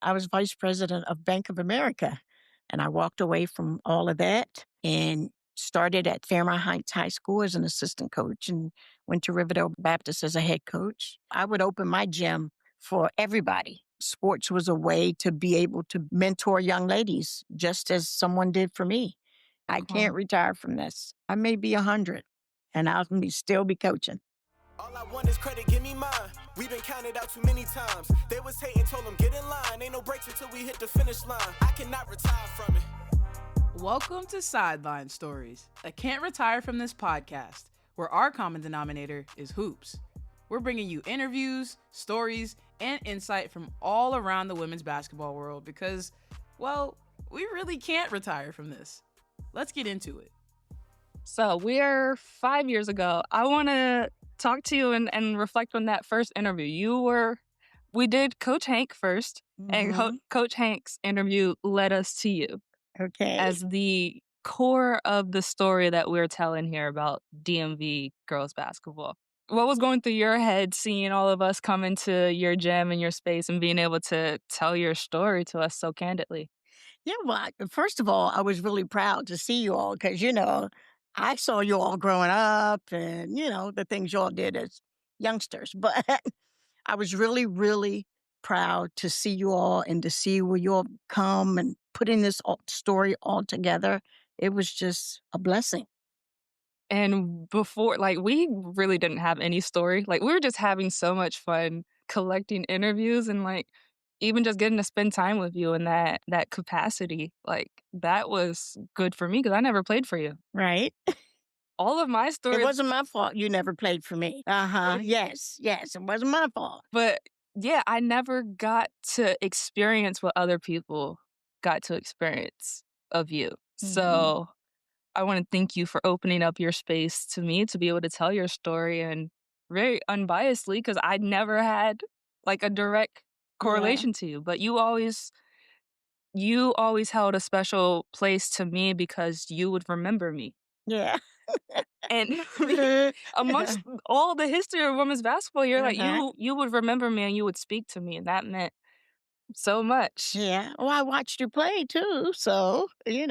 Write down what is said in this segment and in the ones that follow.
I was vice president of Bank of America. And I walked away from all of that and started at Fairmont Heights High School as an assistant coach and went to Riverdale Baptist as a head coach. I would open my gym for everybody. Sports was a way to be able to mentor young ladies, just as someone did for me. I can't retire from this. I may be 100 and I'll still be coaching. All I want is credit, give me mine. We've been counted out too many times. They was hating, told them get in line. Ain't no breaks until we hit the finish line. I cannot retire from it. Welcome to Sideline Stories. I can't retire from this podcast, where our common denominator is hoops. We're bringing you interviews, stories, and insight from all around the women's basketball world because, well, we really can't retire from this. Let's get into it. So we're 5 years ago. I want to talk to you and reflect on that first interview. We did Coach Hank first, and Coach Hank's interview led us to you. Okay. As the core of the story that we're telling here about DMV girls basketball. What was going through your head seeing all of us come into your gym and your space and being able to tell your story to us so candidly? Yeah, well, first of all, I was really proud to see you all because, I saw you all growing up and, the things you all did as youngsters. But I was really, really proud to see you all and to see where you all come and putting this story all together. It was just a blessing. And before, we really didn't have any story. We were just having so much fun collecting interviews and, even just getting to spend time with you in that capacity. That was good for me because I never played for you. Right. All of my stories. It wasn't my fault you never played for me. Yes. It wasn't my fault. But yeah, I never got to experience what other people got to experience of you. So I want to thank you for opening up your space to me to be able to tell your story and very unbiasedly because I never had a direct correlation to you. But you always held a special place to me because you would remember me. Yeah. And amongst all the history of women's basketball, you're you would remember me and you would speak to me, and that meant so much. Yeah. Well, I watched you play too, so I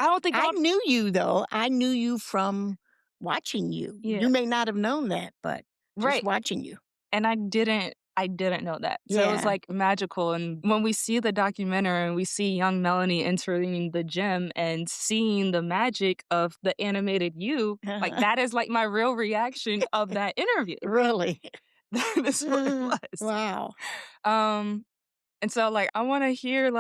don't think I knew you though. I knew you from watching you. Yeah. You may not have known that, but just watching you. And I didn't know that. So it was magical. And when we see the documentary and we see young Melanie entering the gym and seeing the magic of the animated you, that is my real reaction of that interview. Really? That's what it was. Wow. And so I want to hear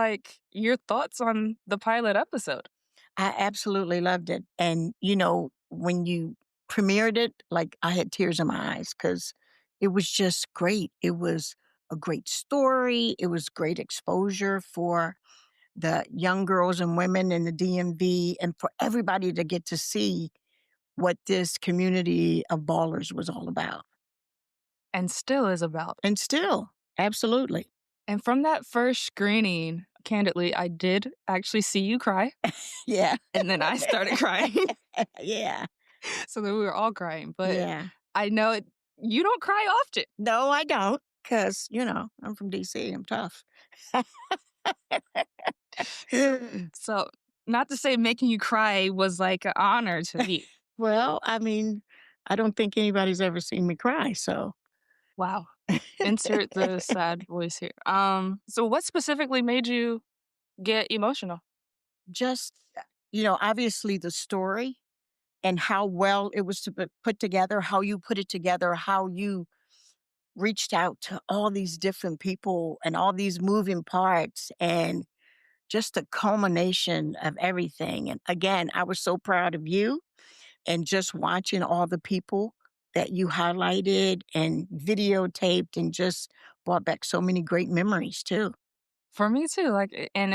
your thoughts on the pilot episode. I absolutely loved it. And when you premiered it, I had tears in my eyes because it was just great. It was a great story. It was great exposure for the young girls and women in the DMV and for everybody to get to see what this community of ballers was all about. And still is about. And still, absolutely. And from that first screening, candidly, I did actually see you cry. Yeah. And then I started crying. Yeah. So then we were all crying. But yeah. I know you don't cry often. No, I don't. Because, I'm from D.C. I'm tough. So not to say making you cry was an honor to me. Well, I don't think anybody's ever seen me cry, so. Wow. Insert the sad voice here. So what specifically made you get emotional? Just, obviously the story and how well it was put together, how you put it together, how you reached out to all these different people and all these moving parts and just the culmination of everything. And again, I was so proud of you and just watching all the people that you highlighted and videotaped and just brought back so many great memories too. For me too, and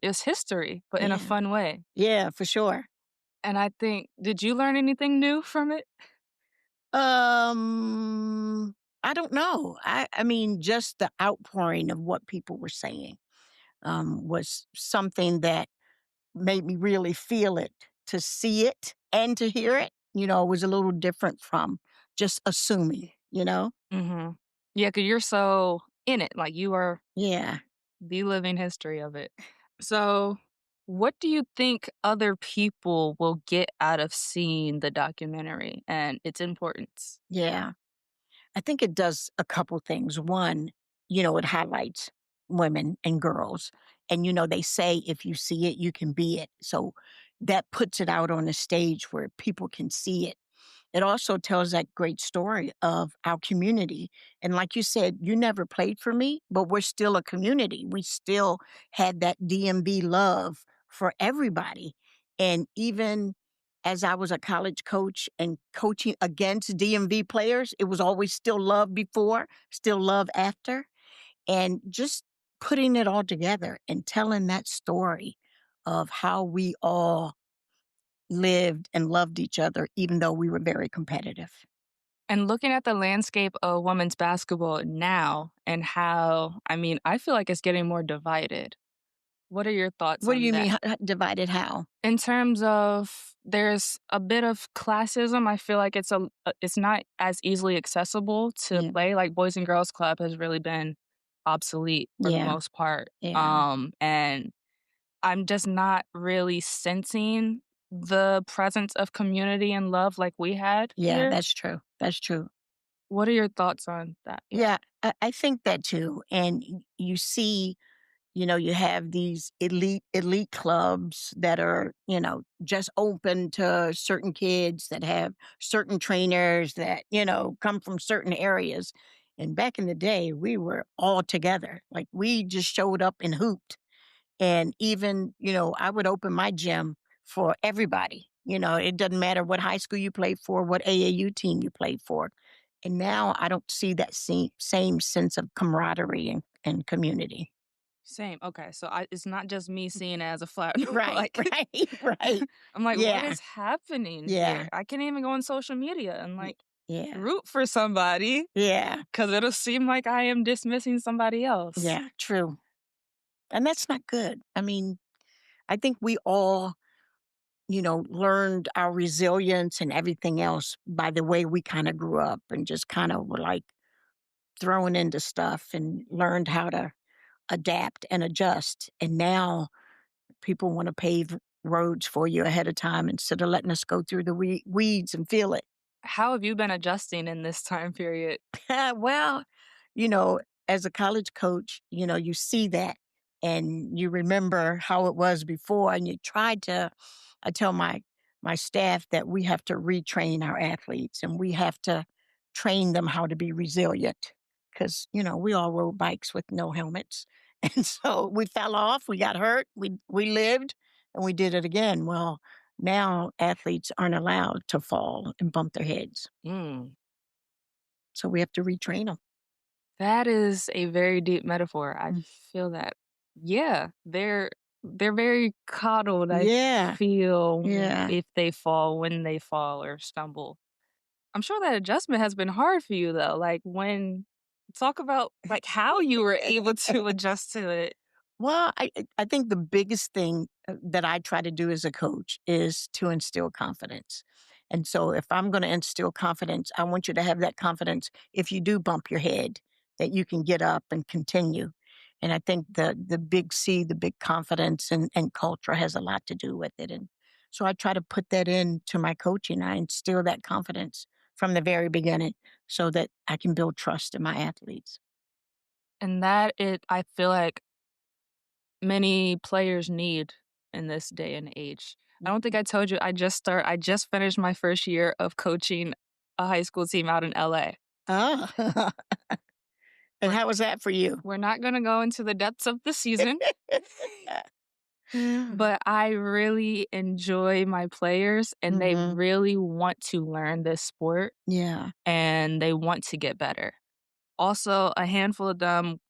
it's history, but in a fun way. Yeah, for sure. And I think, did you learn anything new from it? I don't know. Just the outpouring of what people were saying was something that made me really feel it. To see it and to hear it, was a little different from just assuming, Mm-hmm. Yeah, because you're so in it. You are. Yeah. the living history of it. So, what do you think other people will get out of seeing the documentary and its importance? Yeah. I think it does a couple things. One, it highlights women and girls. And, they say if you see it, you can be it. So that puts it out on a stage where people can see it. It also tells that great story of our community. And like you said, you never played for me, but we're still a community. We still had that DMV love for everybody. And even as I was a college coach and coaching against DMV players, it was always still love before, still love after. And just putting it all together and telling that story of how we all lived and loved each other, even though we were very competitive. And looking at the landscape of women's basketball now and how, I feel like it's getting more divided. What are your thoughts What do on you mean, that? divided how? In terms of there's a bit of classism, I feel like it's not as easily accessible to Yeah, play. Like Boys and Girls Club has really been obsolete for the yeah, most part. yeah, And I'm just not really sensing the presence of community and love like we had yeah, here. that's true. That's true. What are your thoughts on that? Yeah. Yeah, I think that too. And you see, you have these elite clubs that are, just open to certain kids that have certain trainers that, come from certain areas. And back in the day, we were all together. Like we just showed up and hooped. And even, I would open my gym for everybody. It doesn't matter what high school you played for, what AAU team you played for. And now I don't see that same sense of camaraderie and community. Same. Okay. So it's not just me seeing it as a flat. Right, Like, right, right. I'm like, what Yeah, is happening yeah, here? I can't even go on social media and y- like yeah, root for somebody yeah, because it'll seem like I am dismissing somebody else. yeah, true. And that's not good. I mean, I think we all, learned our resilience and everything else by the way we kind of grew up and just kind of were like thrown into stuff and learned how to adapt and adjust. And now people want to pave roads for you ahead of time instead of letting us go through the weeds and feel it. How have you been adjusting in this time period? Well, you know, as a college coach, you see that and you remember how it was before and you try to I tell my staff that we have to retrain our athletes and we have to train them how to be resilient because, we all rode bikes with no helmets. And so we fell off, we got hurt, we lived and we did it again. Well, now athletes aren't allowed to fall and bump their heads. Mm, So we have to retrain them. that is a very deep metaphor. I Mm. feel that. Yeah, they're very coddled. I Yeah, feel yeah. if they fall, when they fall or stumble. I'm sure that adjustment has been hard for you though. Like when talk about like how you were able to adjust to it. Well, I think the biggest thing that I try to do as a coach is to instill confidence. And so if I'm going to instill confidence, I want you to have that confidence if you do bump your head that you can get up and continue. And I think the big C, the big confidence and culture has a lot to do with it. And so I try to put that into my coaching. I instill that confidence from the very beginning so that I can build trust in my athletes. And I feel like many players need in this day and age. I don't think I told you I just finished my first year of coaching a high school team out in LA. Oh. And We're how was that for you? we're not gonna go into the depths of the season, but I really enjoy my players and they Mhm. really want to learn this sport Yeah. and they want to get better. Also, a handful of them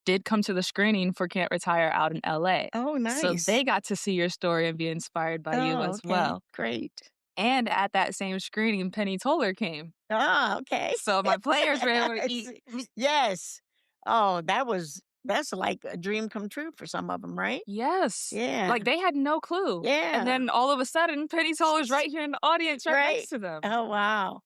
did come to the screening for Can't Retire out in LA. Oh, So nice. they got to see your story and be inspired by you Oh, as okay. well. Great. And at that same screening, Penny Toller came. Ah, okay. So my players were able to I eat. see. Yes. Oh, that's like a dream come true for some of them, right? Yes. Yeah. Like they had no clue. And Yeah. then all of a sudden, Penny Toller's right here in the audience right Right. next to them. Oh, wow.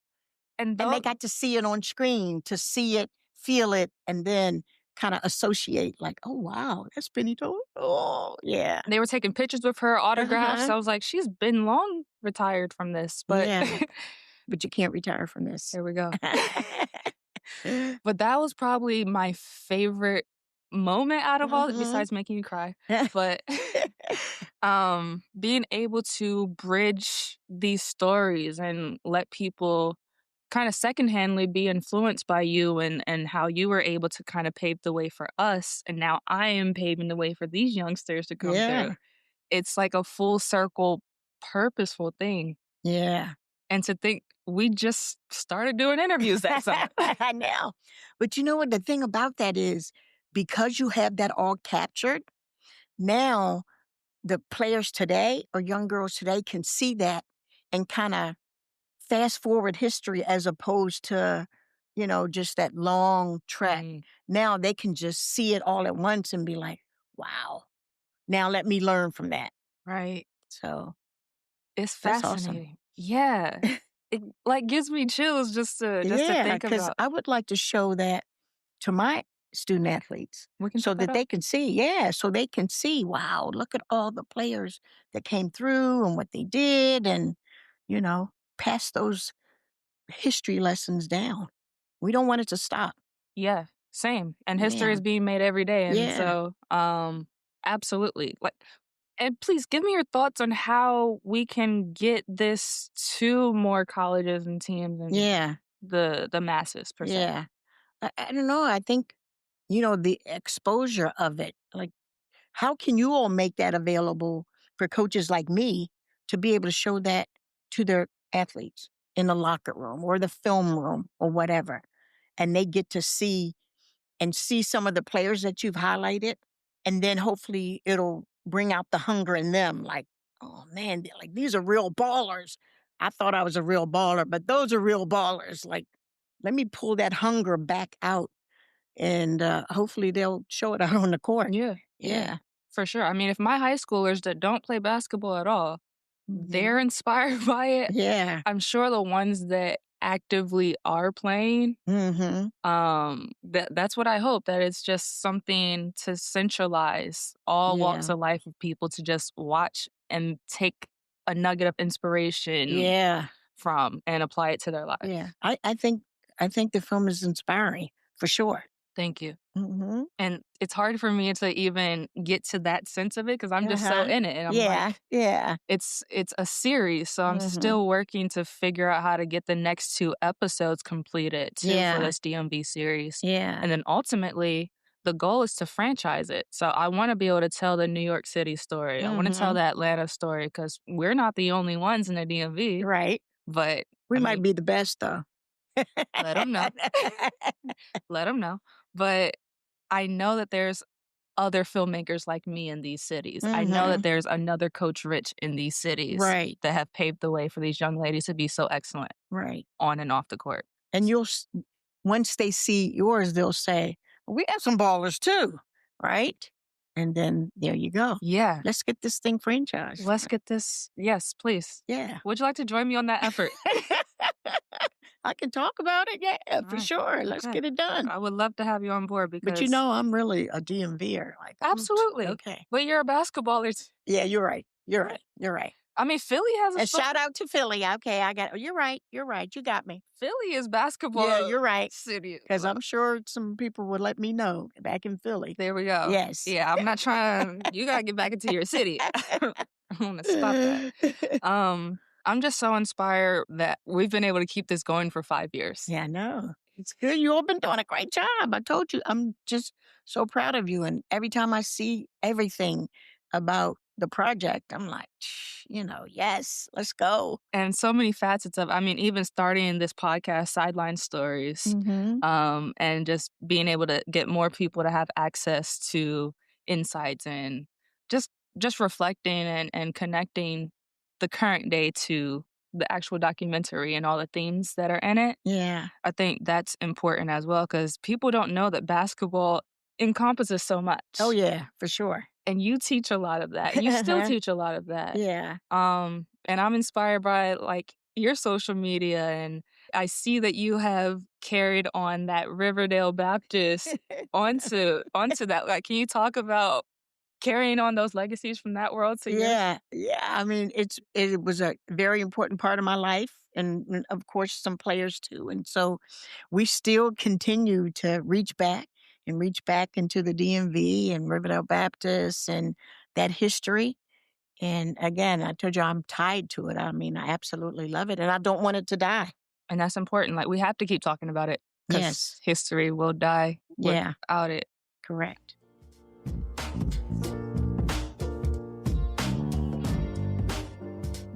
And And they don't got to see it on screen, to see it, feel it, and then kind of associate like, oh, wow, that's Penny Toll. Oh, yeah. They were taking pictures with her, autographs. Uh-huh. I was like, she's been long retired from this, but Yeah. But you can't retire from this. there we go. But that was probably my favorite moment out of all, Mhm. besides making you cry. But being able to bridge these stories and let people kind of secondhandly be influenced by you and how you were able to kind of pave the way for us. And now I am paving the way for these youngsters to come through. Yeah. It's like a full circle, purposeful thing. Yeah. And to think we just started doing interviews that summer. I know. But you know what? The thing about that is because you have that all captured, now the players today or young girls today can see that and kind of fast forward history as opposed to, just that long track. Mm, Now they can just see it all at once and be like, wow, now let me learn from that. right. So It's that's awesome. fascinating. Yeah. It like gives me chills just to Yeah, think because about. I would like to show that to my student athletes We can so put that that up. they can see. Yeah, so they can see, wow, look at all the players that came through and what they did and, you know, pass those history lessons down. We don't want it to stop. Yeah, same. And history Yeah. is being made every day. And Yeah. so absolutely. Like, and please give me your thoughts on how we can get this to more colleges and teams and Yeah. the masses per se. Yeah. I don't know. I think, the exposure of it, like, how can you all make that available for coaches like me to be able to show that to their athletes in the locker room or the film room or whatever? And they get to see some of the players that you've highlighted. And then hopefully it'll bring out the hunger in them. Like, oh man, like these are real ballers. I thought I was a real baller, but those are real ballers. Like, let me pull that hunger back out and hopefully they'll show it out on the court. Yeah, yeah, Yeah. for sure. I mean, if my high schoolers that don't play basketball at all, Mhm. they're inspired by it, Yeah. I'm sure the ones that actively are playing, Mhm. that's what I hope, that it's just something to centralize all walks Yeah. of life of people to just watch and take a nugget of inspiration Yeah. from and apply it to their Yeah. lives. I think the film is inspiring for sure. Thank you. Mhm. And it's hard for me to even get to that sense of it because I'm just so Uh-huh. in it, and I'm Yeah. like, Yeah. it's a series, so I'm Mhm. still working to figure out how to get the next 2 episodes completed too for Yeah. this DMV series. Yeah. And then ultimately, the goal is to franchise it. So I wanna be able to tell the New York City story. I wanna tell Mhm. the Atlanta story because 'cause we're not the only ones in the DMV, Right. but, We I might mean, be the best though. let them know. Let them know. But I know that there's other filmmakers like me in these cities. I know that Mhm. there's another Coach Rich in these cities Right. that have paved the way for these young ladies to be so excellent Right. on and off the court. And once they see yours, they'll say, "We have some ballers too." Right? And then there you go. Yeah. Let's get this thing franchised. Let's get this. Yes, please. Yeah. Would you like to join me on that effort? I can talk about it. Yeah, All for right. sure. Let's Okay. get it done. I would love to have you on board But because I'm really a DMVer. Like, absolutely. okay. But you're a basketballer. Yeah, you're right. You're right. You're right. I mean, Philly has a And shout out to Philly. Okay, I got. You're right. You're right. You got me. Philly is Yeah, basketball you're right. city. Because I'm sure some people would let me know back in Philly. There we go. Yes. Yeah, I'm not trying. You gotta get back into your city. I want to stop that. I'm just so inspired that we've been able to keep this going for 5 years. Yeah, I know. It's good. You all been doing a great job. I told you. I'm just so proud of you. And every time I see everything about the project, I'm like, yes, let's go. And so many facets of, I mean, even starting this podcast, Sideline Stories, Mm-hmm. and just being able to get more people to have access to insights and just just reflecting and connecting the current day to the actual documentary and all the themes that are in it. Yeah. I think that's important as well because people don't know that basketball encompasses so much. Oh, yeah, for sure. And you teach a lot of that. You still teach a lot of that. Yeah. And I'm inspired by like your social media and I see that you have carried on that Riverdale Baptist onto that. Like, can you talk about carrying on those legacies from that world to yours? Yeah, yeah. I mean, it was a very important part of my life, and of course, some players too. And so, we still continue to reach back into the DMV and Riverdale Baptist and that history. And again, I told you I'm tied to it. I mean, I absolutely love it, and I don't want it to die. And that's important. Like, we have to keep talking about it because Yes, history will die yeah, without it. correct.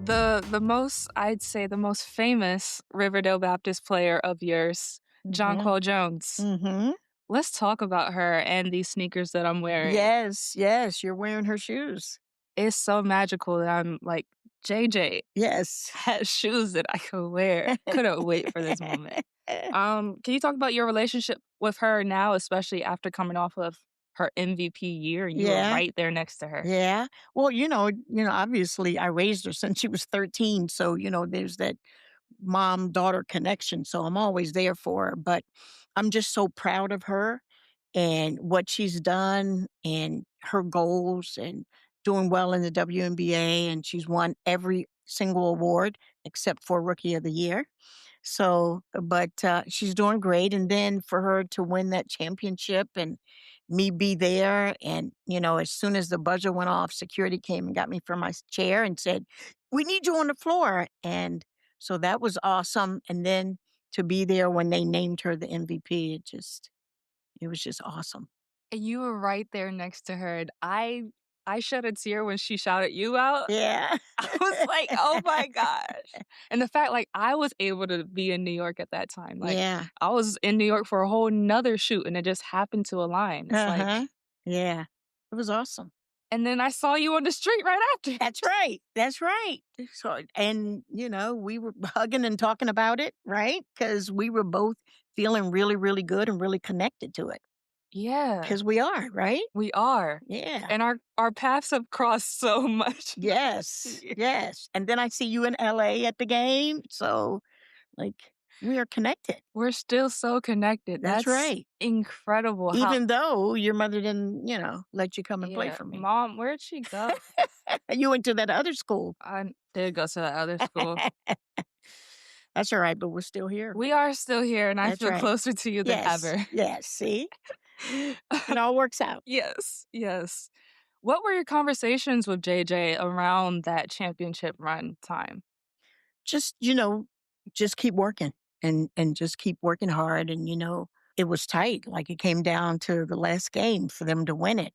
The most, I'd say, the most famous Riverdale Baptist player of yours, Hmm. Jonquel Jones. Hmm. Let's talk about her and these sneakers that I'm wearing. Yes, yes. You're wearing her shoes. It's so magical that I'm like, JJ Yes. has shoes that I could wear. Couldn't wait for this moment. Can you talk about your relationship with her now, especially after coming off of her MVP year and you were Yeah. right there next to her? Yeah. Well, obviously I raised her since she was 13. So, there's that mom daughter connection. So I'm always there for her. But I'm just so proud of her and what she's done and her goals and doing well in the WNBA. And she's won every single award except for Rookie of the Year. So, but she's doing great. And then for her to win that championship and me be there. And, as soon as the buzzer went off, security came and got me from my chair and said, "We need you on the floor." And so that was awesome. And then to be there when they named her the MVP, it was just awesome. And you were right there next to her. And I shed a tear when she shouted you out. Yeah. I was like, "Oh my gosh." And the fact, like, I was able to be in New York at that time. Like, Yeah. I was in New York for a whole 'nother shoot, and it just happened to align. It's like, Uh-huh. Yeah. It was awesome. and then I saw you on the street right after. That's right. That's right. So, and, we were hugging and talking about it, right? Because we were both feeling really, really good and really connected to it. Yeah, Because we are, right? we are. Yeah. And our paths have crossed so much. Yes. Yeah. Yes. And then I see you in LA at the game. So, like, we are connected. We're still so connected. That's That's right. incredible how. Even though your mother didn't, let you come and play Yeah, for me. Mom, where'd she go? You went to that other school. I did go to that other school. That's all right, but we're still here. We are still here, and I That's feel right. closer to you than Yes. ever. Yes. See? It all works out. Yes, yes. What were your conversations with JJ around that championship run time? Just, just keep working and just keep working hard. And, it was tight. Like it came down to the last game for them to win it.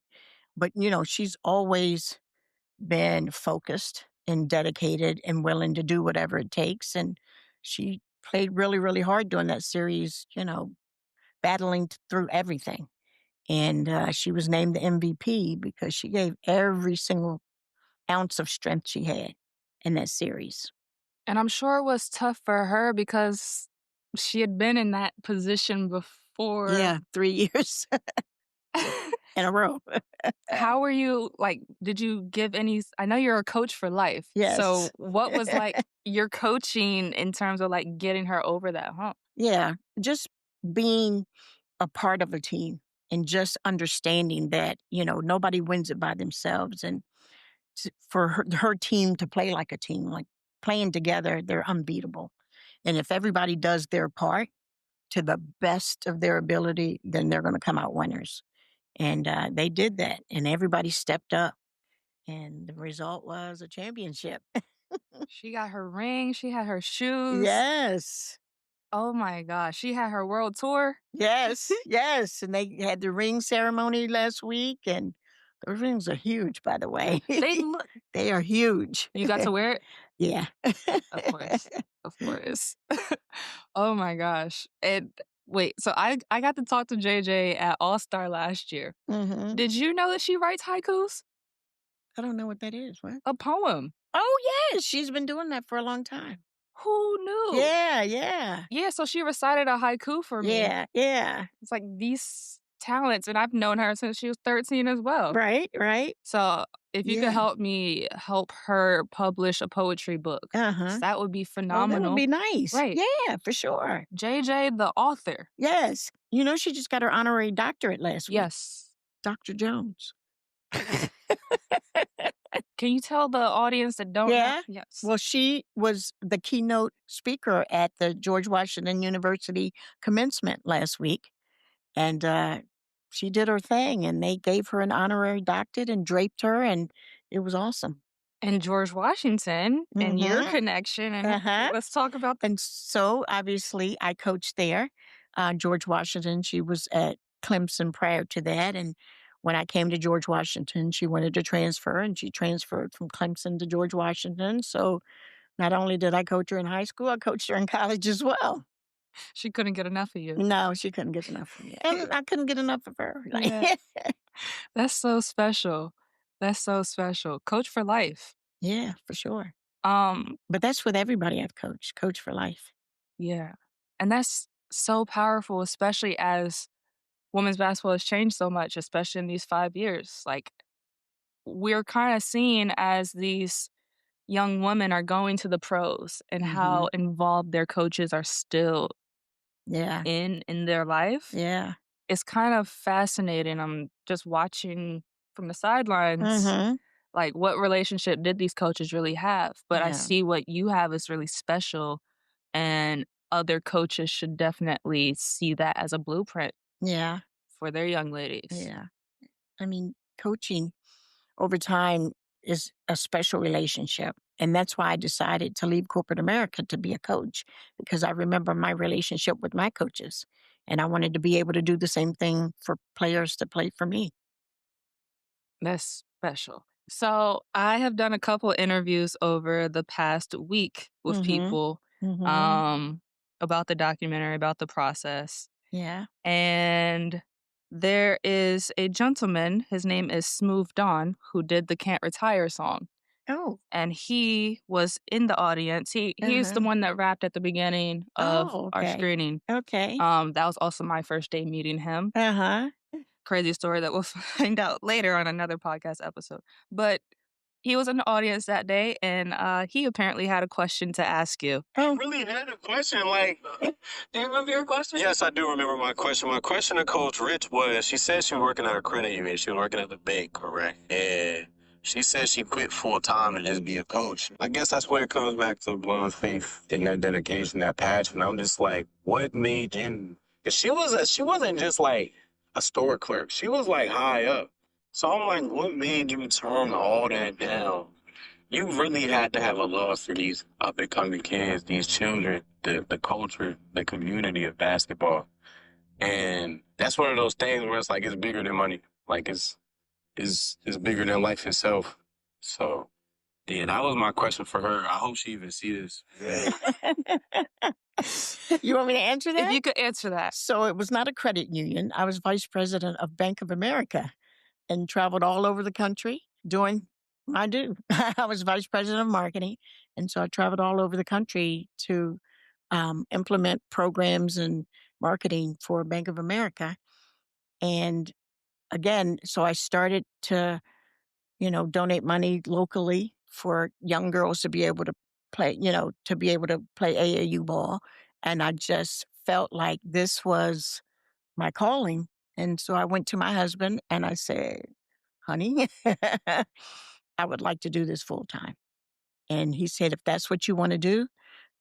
But, she's always been focused and dedicated and willing to do whatever it takes. And she played really, really hard during that series, battling through everything. And she was named the MVP because she gave every single ounce of strength she had in that series. And I'm sure it was tough for her because she had been in that position before. Yeah, 3 years in a row. How were you, like, did you give any, I know you're a coach for life. Yes. So what was like your coaching in terms of like getting her over that hump? Yeah, just being a part of a team and just understanding that, nobody wins it by themselves. And for her team to play like a team, like playing together, they're unbeatable. And if everybody does their part to the best of their ability, then they're going to come out winners. And they did that, and everybody stepped up. And the result was a championship. She got her ring, she had her shoes. Yes. Oh my gosh, she had her world tour. Yes. Yes. And they had the ring ceremony last week, and the rings are huge, by the way. They look. They are huge. You got to wear it? Yeah. Of course. Of course. Oh my gosh. And wait, so I got to talk to JJ at All-Star last year. Hmm. Did you know that she writes haikus? I don't know what that is. What? A poem. Oh, yes. She's been doing that for a long time. Who knew? Yeah. Yeah. Yeah, so she recited a haiku for me. Yeah. Yeah. It's like, these talents, and I've known her since she was 13 as well. Right, right. So if you could Yeah. help me help her publish a poetry book, Uh-huh. that would be Oh, that would phenomenal. be nice. Right. Yeah, for sure. JJ, the author. Yes. You know, she just got her honorary doctorate last week. Yes. Dr. Jones. Can you tell the audience that don't know? Yeah. Yes. Well, she was the keynote speaker at the George Washington University commencement last week. And she did her thing, and they gave her an honorary doctorate and draped her, and it was awesome. And George Washington and your Mhm. connection, and Uh-huh. let's talk about And so, obviously, I coached there. George Washington, she was at Clemson prior to that. And when I came to George Washington, she wanted to transfer, and she transferred from Clemson to George Washington. So, not only did I coach her in high school, I coached her in college as well. she couldn't get enough of you. No, she couldn't get enough of me. And I couldn't get enough of her. Yeah. That's so special. That's so special. Coach for life. Yeah, for sure. Um, But that's with everybody I've coached, coach for life. yeah. And that's so powerful, especially as women's basketball has changed so much, especially in these 5 years. Like, we're kind of seen as these young women are going to the pros and how Mhm. involved their coaches are still Yeah, in their life. yeah. It's kind of fascinating. I'm just watching from the sidelines, Mhm. like, what relationship did these coaches really have? But I Yeah, see what you have is really special, and other coaches should definitely see that as a blueprint yeah, for their young ladies. yeah. I mean, coaching over time is a special relationship. And that's why I decided to leave corporate America to be a coach, because I remember my relationship with my coaches. And I wanted to be able to do the same thing for players to play for me. That's special. So I have done a couple interviews over the past week with Mhm. people Mhm. um, about the documentary, about the process. Yeah. And there is a gentleman, his name is Smooth Don, who did the Can't Retire song. Oh. And he was in the audience. He's the Uh-huh. one that rapped at the beginning of Oh, our okay. screening. Okay. That was also my first day meeting him. Uh-huh. Crazy story that we'll find out later on another podcast episode. But he was in the audience that day, and he apparently had a question to ask you. Oh. Really had a question. Like, Do you remember your question? yes, I do remember my question. My question to Coach Rich was, she said she was working at a credit union. She was working at the bank, correct? And she said she quit full time and just be a coach. I guess that's where it comes back to blind faith and that dedication, that passion. I'm just like, what made you? Cause she wasn't just like a store clerk. She was like high up. So I'm like, what made you turn all that down? You really had to have a love for these up and coming kids, these children, the culture, the community of basketball. And that's one of those things where it's like it's bigger than money. Like it's bigger than life itself. So yeah, that was my question for her. I hope she even sees this. You want me to answer If that? you could answer that. So it was not a credit union. I was vice president of Bank of America and traveled all over the country doing I do. I was vice president of marketing. And so I traveled all over the country to implement programs and marketing for Bank of America. And again, so I started to, donate money locally for young girls to be able to play, to be able to play AAU ball. And I just felt like this was my calling. And so I went to my husband and I said, honey, I would like to do this full time. And he said, if that's what you want to do,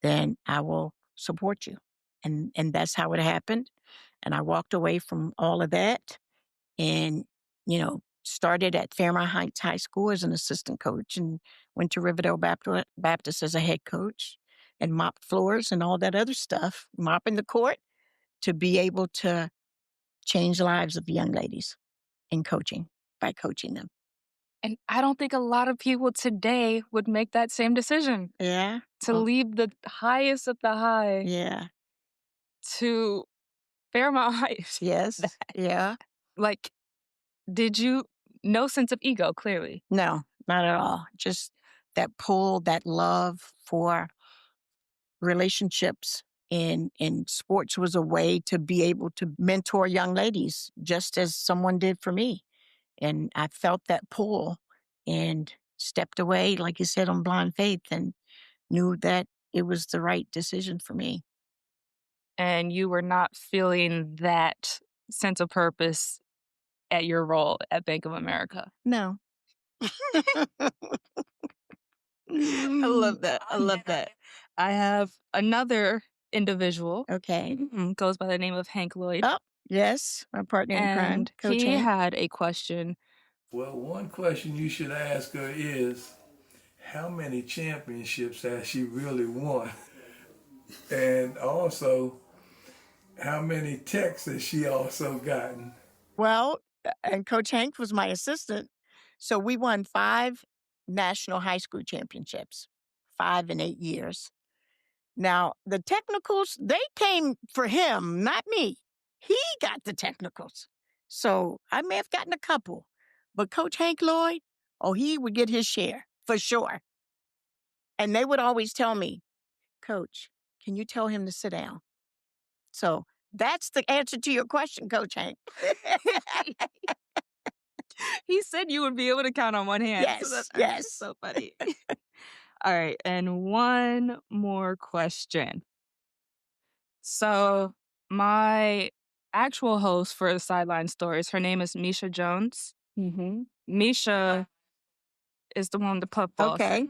then I will support you. And that's how it happened. And I walked away from all of that and, started at Fairmont Heights High School as an assistant coach and went to Riverdale Baptist as a head coach and mopped floors and all that other stuff, mopping the court to be able to change the lives of young ladies in coaching by coaching them. And I don't think a lot of people today would make that same decision Yeah. to Well, leave the highest of the high yeah. to Fairmount Heights. Yes. Yeah. Like, did you, no sense of ego, clearly. No, not at all. Just that pull, that love for relationships And sports was a way to be able to mentor young ladies, just as someone did for me. And I felt that pull and stepped away, like you said, on blind faith, and knew that it was the right decision for me. And you were not feeling that sense of purpose at your role at Bank of America. No. I love that. I love that. I have another individual. Okay. Goes by the name of Hank Lloyd. Oh, yes. My partner in crime, And Coach he Hank. had a question. Well, one question you should ask her is, how many championships has she really won? And also, how many texts has she also gotten? Well, and Coach Hank was my assistant. So we won 5 national high school championships, 5 in 8 years. Now, the technicals, they came for him, not me. He got the technicals. So I may have gotten a couple. But Coach Hank Lloyd, oh, he would get his share for sure. And they would always tell me, Coach, can you tell him to sit down? So that's the answer to your question, Coach Hank. He said you would be able to count on one hand. Yes, so that's yes. so funny. All right, and one more question. So my actual host for the Sideline Stories, her name is Misha Jones. Misha is the one with the puff balls. Okay.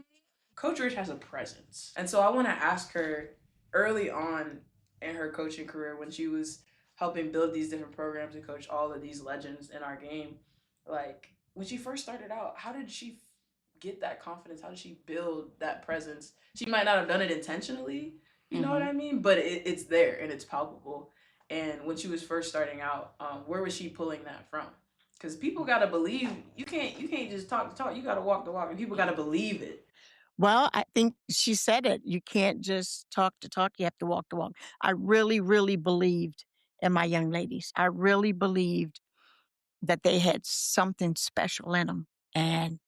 Coach Rich has a presence. And so I want to ask her early on in her coaching career when she was helping build these different programs and coach all of these legends in our game, like when she first started out, how did she get that confidence? How did she build that presence? She might not have done it intentionally, you know what I mean? But it's there and it's palpable. And when she was first starting out, where was she pulling that from? Because people got to believe, you can't just talk the talk, you got to walk the walk, and people got to believe it. Well, I think she said it. You can't just talk the talk, you have to walk the walk. I really, really believed in my young ladies. I really believed that they had something special in them and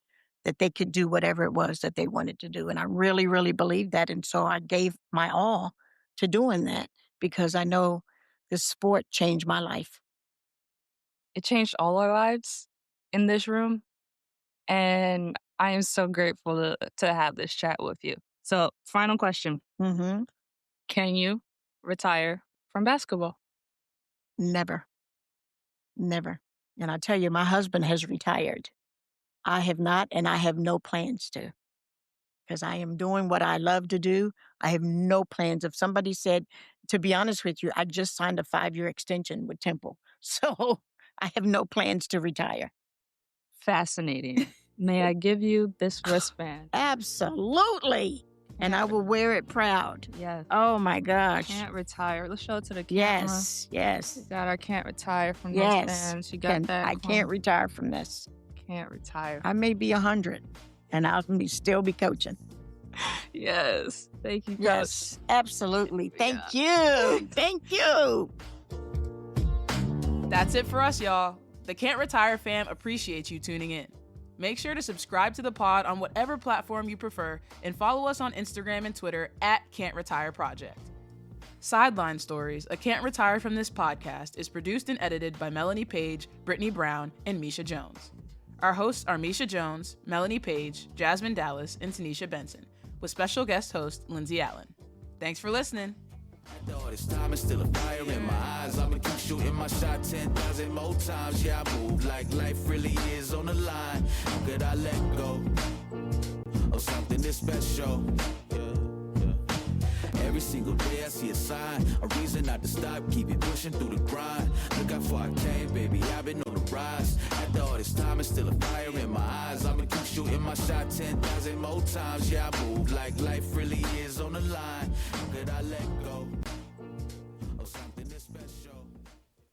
that they could do whatever it was that they wanted to do. And I really, really believed that. And so I gave my all to doing that because I know this sport changed my life. It changed all our lives in this room. And I am so grateful to have this chat with you. So, final question. Can you retire from basketball? Never. Never. And I tell you, my husband has retired. I have not, and I have no plans to. Because I am doing what I love to do. I have no plans. If somebody said, to be honest with you, I just signed a 5-year extension with Temple. So I have no plans to retire. Fascinating. May I give you this wristband? Absolutely. And I will wear it proud. Yes. Oh my gosh. Can't retire. Let's show it to the camera. Yes, yes. You got our can't retire from those Yes. bands. You got that. I can't retire from this. Can't retire. I may be 100 and I'll still be coaching. Yes. Thank you, Coach. Yes, absolutely. Thank you. Thank you. That's it for us, y'all. The Can't Retire fam appreciates you tuning in. Make sure to subscribe to the pod on whatever platform you prefer and follow us on Instagram and Twitter at Can't Retire Project. Sideline Stories, a Can't Retire from this podcast, is produced and edited by Melanie Page, Brittany Brown, and Misha Jones. Our hosts are Misha Jones, Melanie Page, Jasmine Dallas, and Tanisha Benson, with special guest host Lindsay Allen. Thanks for listening. After all this time, it's still a fire in my eyes. I'ma keep shooting my shot 10,000 more times. Yeah, I move like life really is on the line. How could I let go of something this special? Every single day I see a sign, a reason not to stop, keep it pushing through the grind. Look how far I came, baby, I've been on the rise. After all this time, it's still a fire in my eyes. I'ma keep shooting my shot 10,000 more times. Yeah, I move like life really is on the line. How could I let go?